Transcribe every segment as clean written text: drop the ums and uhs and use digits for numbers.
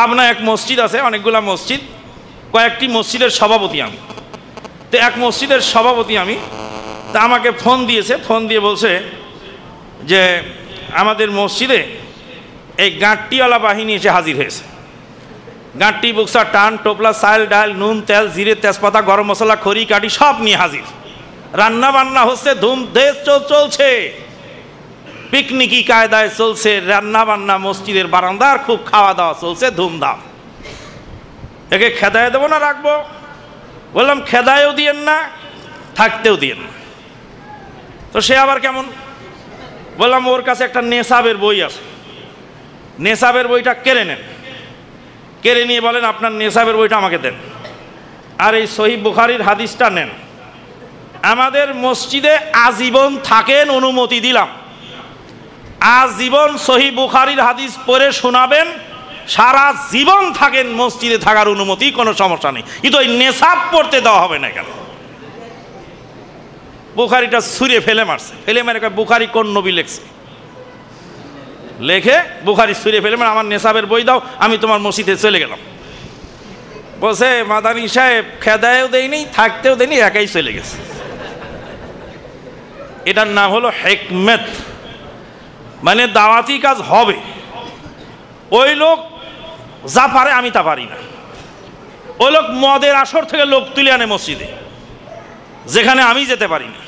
পাবনা এক মসজিদ আছে, অনেকগুলা মসজিদ, কয়েকটি মসজিদের সভাপতি আমি। তো এক মসজিদের সভাপতি আমি, তা আমাকে ফোন দিয়েছে, ফোন দিয়ে বলছে যে আমাদের মসজিদে এই গাঁটটিওয়ালা বাহিনী এসে হাজির হয়েছে। গাঁটটি, বুকসা, টান, টোপলা, চাল, ডাল, নুন, তেল, জিরে, তেজপাতা, গরম মশলা, খড়ি কাঠি সব নিয়ে হাজির। রান্না বান্না হচ্ছে, ধুমধাম চলছে, পিকনিকি কায়দায় চলছে রান্না বান্না। মসজিদের বারান্দার খুব খাওয়া দাওয়া চলছে ধুমধাম। একে খেদায় দেবো না রাখবো? বললাম খেদায়ও দিয়েন না, থাকতেও দিয়েন না। তো সে আবার কেমন? বললাম ওর কাছে একটা নেশাবের বই আছে, নেশাবের বইটা কেড়ে নেন, কেড়ে নিয়ে বলেন আপনার নেশাবের বইটা আমাকে দেন, আর এই সহিহ বুখারীর হাদিসটা নেন। আমাদের মসজিদে আজীবন থাকেন, অনুমতি দিলাম, আজীবন সহিহ বুখারীর হাদিস পড়ে শোনাবেন, সারা জীবন থাকেন, মসজিদে থাকার অনুমতি, কোনো সমস্যা নেই, কিন্তু ওই নেশাব পড়তে দেওয়া হবে না। কেন? বুখারীটা ছুঁড়ে ফেলে মারছে, ফেলে মেরে বুখারী কোন নবী লেখছে, লেখে বুখারী ছুঁড়ে ফেলে মানে আমার নেশাবের বই দাও, আমি তোমার মসজিদে চলে গেলাম। বলছে মাদানী সাহেব খেদায়ও দেয়নি, থাকতেও দেয়নি, একাই চলে গেছে। এটার নাম হলো হিকমত, মানে দাওয়াতি কাজ হবে। ওই লোক যা পারে আমি তা পারি না। ওই লোক মদের আসর থেকে লোক তুলে আনে মসজিদে, যেখানে আমি যেতে পারি না।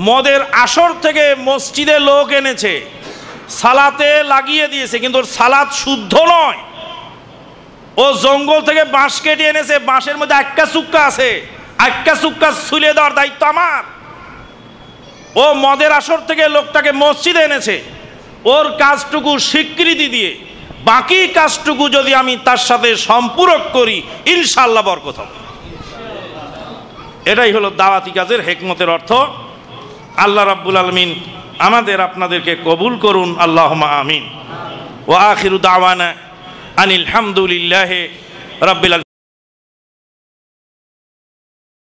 মদের আসর থেকে মসজিদে লোক এনেছে, সালাতে লাগিয়ে দিয়েছে, কিন্তু ওর সালাত শুদ্ধ নয়। ও জঙ্গল থেকে বাঁশ কেটে এনেছে, বাঁশের মধ্যে আক্কা চুক্কা আছে, আক্কা চুক্কা ছুলে দেওয়ার দায়িত্ব আমার। ও মদের আসর থেকে লোকটাকে মসজিদে এনেছে, ওর কাজটুকু স্বীকৃতি দিয়ে বাকি কাজটুকু যদি আমি তার সাথে সম্পূরক করি, ইনশাআল্লাহ বরকত হবে। এটাই হলো দাওয়াতি কাজের হিকমতের অর্থ। আল্লাহ রাব্বুল আলামিন আমাদের আপনাদেরকে কবুল করুন, আল্লাহুম্মা আমিন। ওয়া আখিরু দাওয়ানা আনিল হামদুলিল্লাহি রাব্বিল আলামিন।